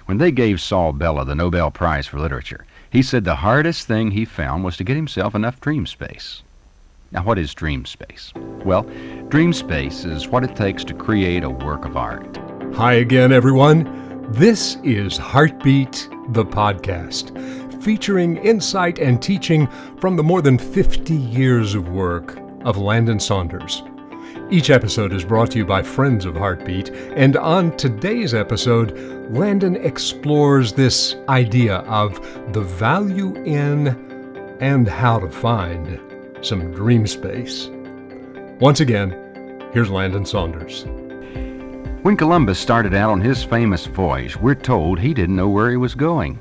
When they gave Saul Bellow the Nobel Prize for Literature, he said the hardest thing he found was to get himself enough dream space. Now, what is dream space? Well, dream space is what it takes to create a work of art. Hi again, everyone. This is Heartbeat, the podcast, featuring insight and teaching from the more than 50 years of work of Landon Saunders. Each episode is brought to you by friends of Heartbeat, and on today's episode, Landon explores this idea of the value in and how to find some dream space. Once again, here's Landon Saunders. When Columbus started out on his famous voyage, we're told he didn't know where he was going.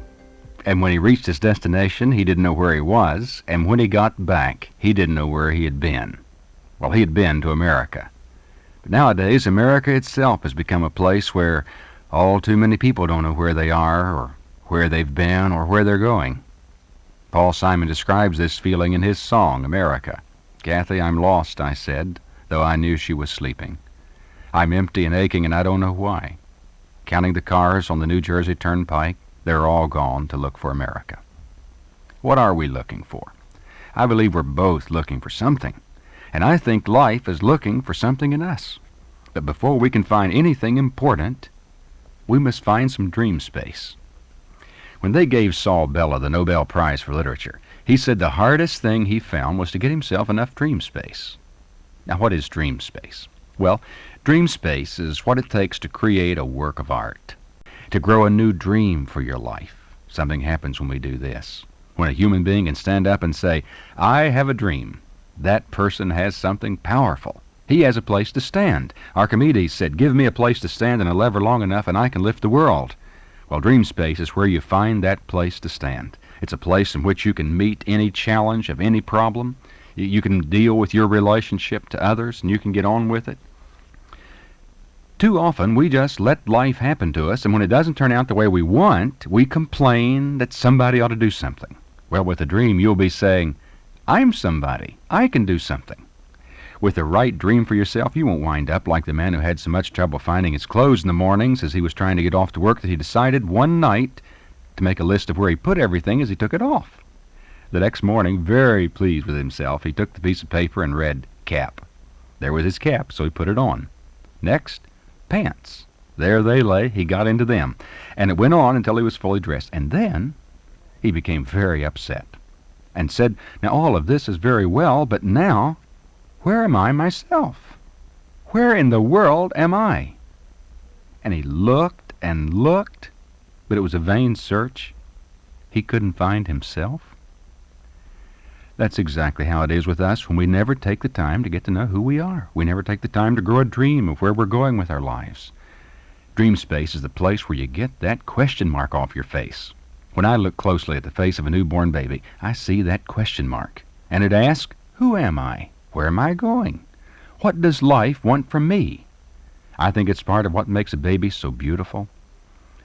And when he reached his destination, he didn't know where he was, and when he got back, he didn't know where he had been. Well, he had been to America. But nowadays, America itself has become a place where all too many people don't know where they are, or where they've been, or where they're going. Paul Simon describes this feeling in his song, America. "Kathy, I'm lost," I said, though I knew she was sleeping. "I'm empty and aching, and I don't know why. Counting the cars on the New Jersey Turnpike, they're all gone to look for America." What are we looking for? I believe we're both looking for something. And I think life is looking for something in us. But before we can find anything important, we must find some dream space. When they gave Saul Bellow the Nobel Prize for Literature, he said the hardest thing he found was to get himself enough dream space. Now, what is dream space? Well, dream space is what it takes to create a work of art, to grow a new dream for your life. Something happens when we do this. When a human being can stand up and say, "I have a dream," that person has something powerful. He has a place to stand. Archimedes said, "Give me a place to stand and a lever long enough and I can lift the world." Well, dream space is where you find that place to stand. It's a place in which you can meet any challenge of any problem. You can deal with your relationship to others and you can get on with it. Too often we just let life happen to us, and when it doesn't turn out the way we want, we complain that somebody ought to do something. Well, with a dream you'll be saying, "I'm somebody. I can do something." With the right dream for yourself, you won't wind up like the man who had so much trouble finding his clothes in the mornings as he was trying to get off to work that he decided one night to make a list of where he put everything as he took it off. The next morning, very pleased with himself, he took the piece of paper and read cap. There was his cap, so he put it on. Next, pants. There they lay. He got into them. And it went on until he was fully dressed. And then he became very upset and said, "Now all of this is very well, but now, where am I myself? Where in the world am I?" And he looked and looked, but it was a vain search. He couldn't find himself. That's exactly how it is with us when we never take the time to get to know who we are. We never take the time to grow a dream of where we're going with our lives. Dream space is the place where you get that question mark off your face. When I look closely at the face of a newborn baby, I see that question mark. And it asks, who am I? Where am I going? What does life want from me? I think it's part of what makes a baby so beautiful.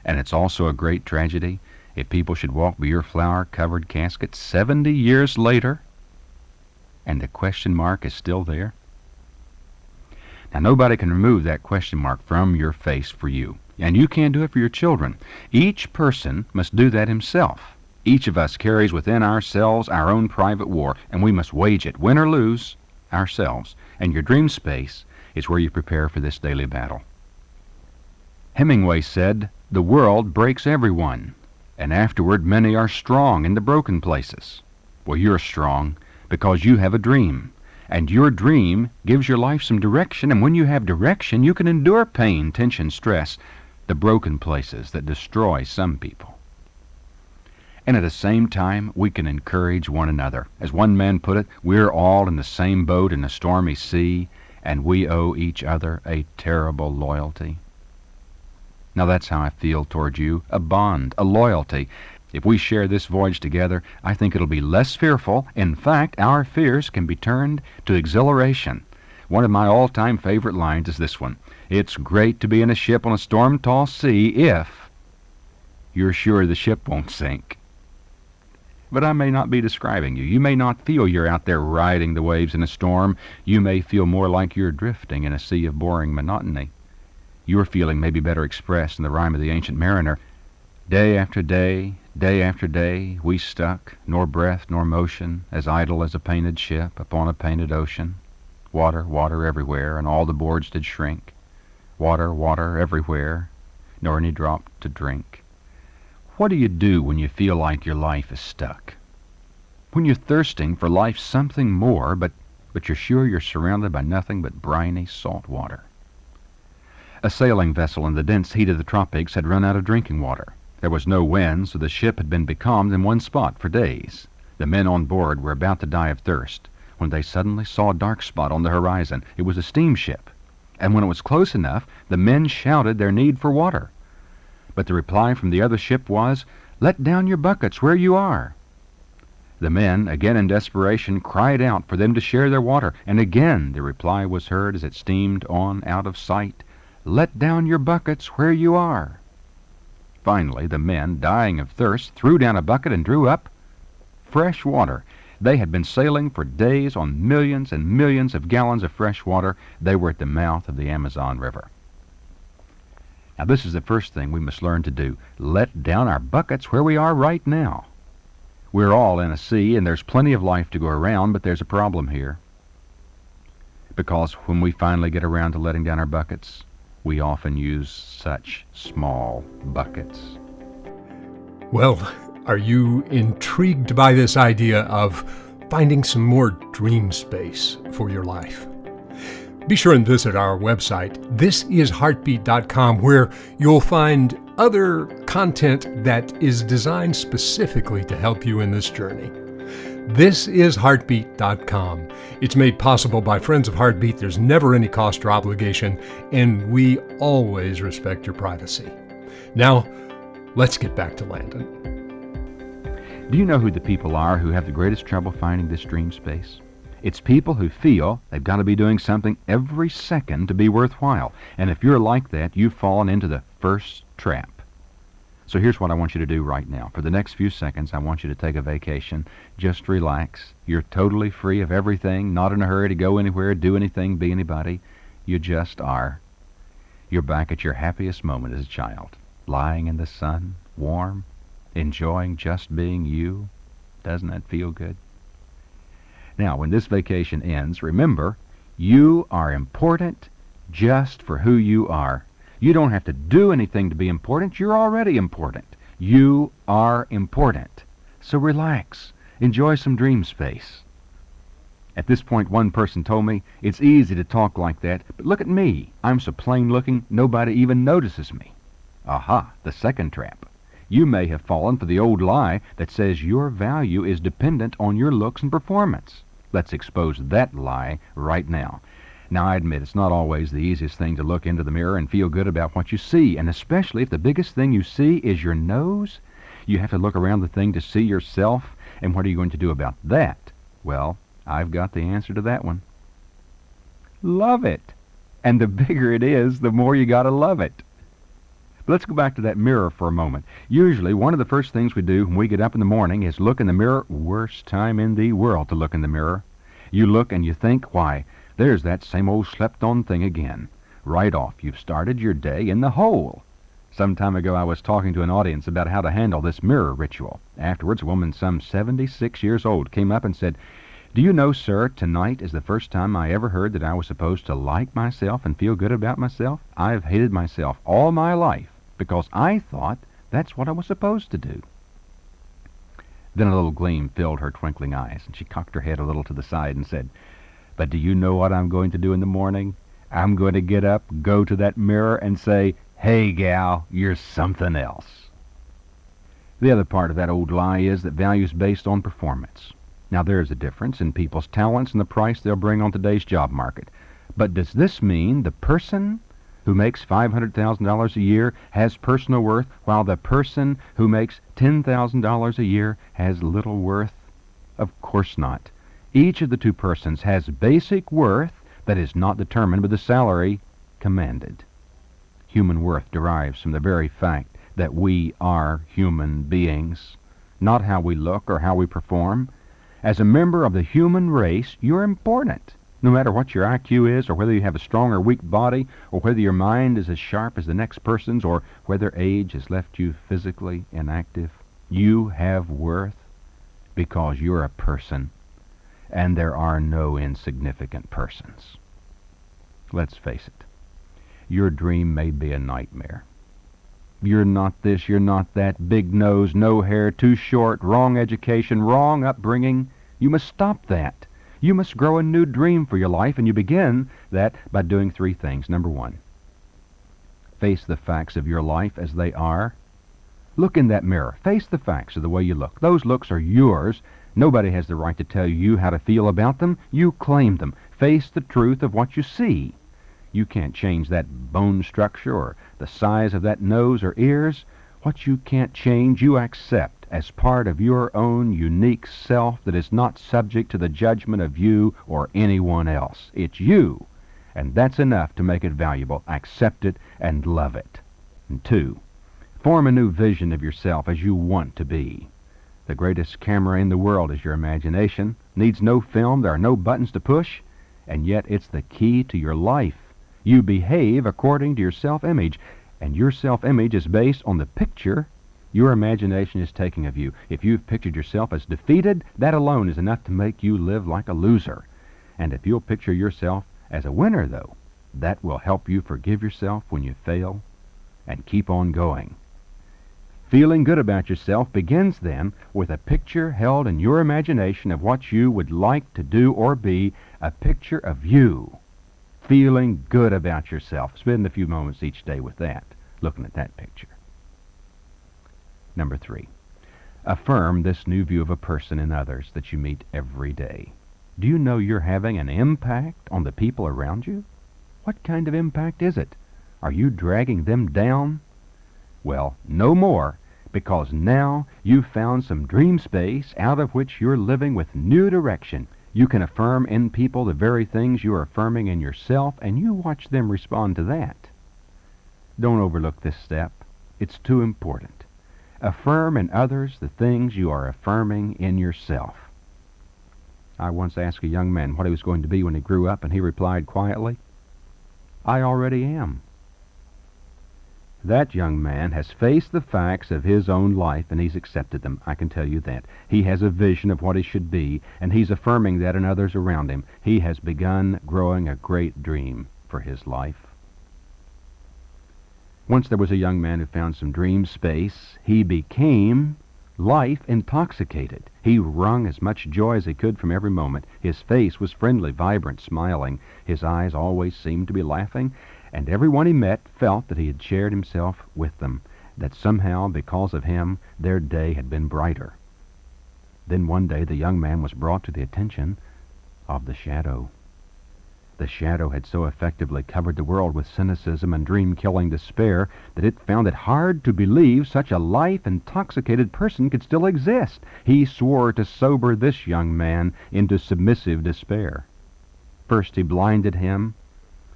And it's also a great tragedy if people should walk by your flower-covered casket 70 years later and the question mark is still there. Now, nobody can remove that question mark from your face for you. And you can't do it for your children. Each person must do that himself. Each of us carries within ourselves our own private war, and we must wage it, win or lose, ourselves. And your dream space is where you prepare for this daily battle. Hemingway said, "The world breaks everyone, and afterward many are strong in the broken places." Well, you're strong because you have a dream. And your dream gives your life some direction, and when you have direction, you can endure pain, tension, stress, the broken places that destroy some people. And at the same time, we can encourage one another. As one man put it, we're all in the same boat in a stormy sea, and we owe each other a terrible loyalty. Now that's how I feel toward you, a bond, a loyalty. If we share this voyage together, I think it'll be less fearful. In fact, our fears can be turned to exhilaration. One of my all-time favorite lines is this one. "It's great to be in a ship on a storm-tossed sea if you're sure the ship won't sink." But I may not be describing you. You may not feel you're out there riding the waves in a storm. You may feel more like you're drifting in a sea of boring monotony. Your feeling may be better expressed in the rhyme of the ancient mariner. Day after day, day after day, we stuck, nor breath nor motion, as idle as a painted ship upon a painted ocean. Water, water everywhere, and all the boards did shrink. Water, water everywhere, nor any drop to drink. What do you do when you feel like your life is stuck? When you're thirsting for life something more, but you're sure you're surrounded by nothing but briny salt water. A sailing vessel in the dense heat of the tropics had run out of drinking water. There was no wind, so the ship had been becalmed in one spot for days. The men on board were about to die of thirst when they suddenly saw a dark spot on the horizon. It was a steamship, and when it was close enough, the men shouted their need for water. But the reply from the other ship was, "Let down your buckets where you are." The men, again in desperation, cried out for them to share their water, and again the reply was heard as it steamed on out of sight, "Let down your buckets where you are." Finally, the men, dying of thirst, threw down a bucket and drew up fresh water. They had been sailing for days on millions and millions of gallons of fresh water. They were at the mouth of the Amazon River. Now, this is the first thing we must learn to do. Let down our buckets where we are right now. We're all in a sea, and there's plenty of life to go around, but there's a problem here. Because when we finally get around to letting down our buckets, we often use such small buckets. Well, are you intrigued by this idea of finding some more dream space for your life? Be sure and visit our website, thisisheartbeat.com, where you'll find other content that is designed specifically to help you in this journey. Thisisheartbeat.com. It's made possible by friends of Heartbeat. There's never any cost or obligation, and we always respect your privacy. Now, let's get back to Landon. Do you know who the people are who have the greatest trouble finding this dream space? It's people who feel they've got to be doing something every second to be worthwhile. And if you're like that, you've fallen into the first trap. So here's what I want you to do right now. For the next few seconds, I want you to take a vacation. Just relax. You're totally free of everything, not in a hurry to go anywhere, do anything, be anybody. You just are. You're back at your happiest moment as a child, lying in the sun, warm, enjoying just being you. Doesn't that feel good? Now, when this vacation ends, remember, you are important just for who you are. You don't have to do anything to be important. You're already important. You are important. So relax. Enjoy some dream space. At this point, one person told me, "It's easy to talk like that, but look at me. I'm so plain looking, nobody even notices me." Aha, the second trap. You may have fallen for the old lie that says your value is dependent on your looks and performance. Let's expose that lie right now. Now, I admit it's not always the easiest thing to look into the mirror and feel good about what you see, and especially if the biggest thing you see is your nose. You have to look around the thing to see yourself, and what are you going to do about that? Well, I've got the answer to that one. Love it. And the bigger it is, the more you got to love it. But let's go back to that mirror for a moment. Usually, one of the first things we do when we get up in the morning is look in the mirror. Worst time in the world to look in the mirror. You look and you think, why, there's that same old slept-on thing again. Right off, you've started your day in the hole. Some time ago, I was talking to an audience about how to handle this mirror ritual. Afterwards, a woman some 76 years old came up and said, "Do you know, sir, tonight is the first time I ever heard that I was supposed to like myself and feel good about myself. I've hated myself all my life because I thought that's what I was supposed to do." Then a little gleam filled her twinkling eyes, and she cocked her head a little to the side and said, "But do you know what I'm going to do in the morning? I'm going to get up, go to that mirror, and say, 'Hey, gal, you're something else.'" The other part of that old lie is that value is based on performance. Now, there's a difference in people's talents and the price they'll bring on today's job market. But does this mean the person who makes $500,000 a year has personal worth, while the person who makes $10,000 a year has little worth? Of course not. Each of the two persons has basic worth that is not determined by the salary commanded. Human worth derives from the very fact that we are human beings, not how we look or how we perform. As a member of the human race, you're important. No matter what your IQ is, or whether you have a strong or weak body, or whether your mind is as sharp as the next person's, or whether age has left you physically inactive, you have worth because you're a person, and there are no insignificant persons. Let's face it. Your dream may be a nightmare. You're not this, you're not that, big nose, no hair, too short, wrong education, wrong upbringing. You must stop that. You must grow a new dream for your life, and you begin that by doing three things. Number one, face the facts of your life as they are. Look in that mirror. Face the facts of the way you look. Those looks are yours. Nobody has the right to tell you how to feel about them. You claim them. Face the truth of what you see. You can't change that bone structure or the size of that nose or ears. What you can't change, you accept as part of your own unique self that is not subject to the judgment of you or anyone else. It's you, and that's enough to make it valuable. Accept it and love it. And two, form a new vision of yourself as you want to be. The greatest camera in the world is your imagination. Needs no film, there are no buttons to push, and yet it's the key to your life. You behave according to your self-image, and your self-image is based on the picture your imagination is taking of you. If you've pictured yourself as defeated, that alone is enough to make you live like a loser. And if you'll picture yourself as a winner, though, that will help you forgive yourself when you fail and keep on going. Feeling good about yourself begins then with a picture held in your imagination of what you would like to do or be, a picture of you. Feeling good about yourself. Spend a few moments each day with that, looking at that picture. Number three, affirm this new view of a person and others that you meet every day. Do you know you're having an impact on the people around you? What kind of impact is it? Are you dragging them down? Well, no more, because now you've found some dream space out of which you're living with new direction. You can affirm in people the very things you are affirming in yourself, and you watch them respond to that. Don't overlook this step. It's too important. Affirm in others the things you are affirming in yourself. I once asked a young man what he was going to be when he grew up, and he replied quietly, "I already am." That young man has faced the facts of his own life, and he's accepted them. I can tell you that. He has a vision of what he should be, and he's affirming that in others around him. He has begun growing a great dream for his life. Once there was a young man who found some dream space. He became life intoxicated. He wrung as much joy as he could from every moment. His face was friendly, vibrant, smiling. His eyes always seemed to be laughing, and everyone he met felt that he had shared himself with them, that somehow, because of him, their day had been brighter. Then one day the young man was brought to the attention of the shadow. The shadow had so effectively covered the world with cynicism and dream-killing despair that it found it hard to believe such a life-intoxicated person could still exist. He swore to sober this young man into submissive despair. First he blinded him,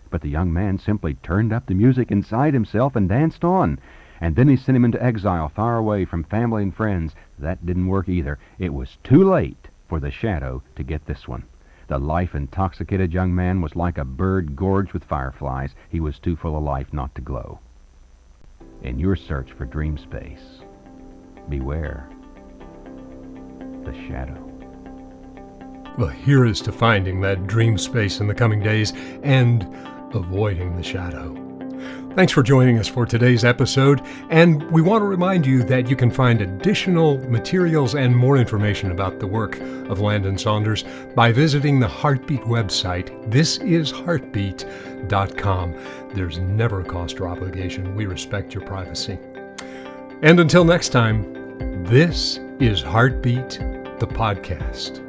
but the young man simply turned up the music inside himself and danced on. And then he sent him into exile, far away from family and friends. That didn't work either. It was too late for the shadow to get this one. The life-intoxicated young man was like a bird gorged with fireflies. He was too full of life not to glow. In your search for dream space, beware the shadow. Well, here is to finding that dream space in the coming days and avoiding the shadow. Thanks for joining us for today's episode, and we want to remind you that you can find additional materials and more information about the work of Landon Saunders by visiting the Heartbeat website, thisisheartbeat.com. There's never a cost or obligation. We respect your privacy. And until next time, this is Heartbeat, the podcast.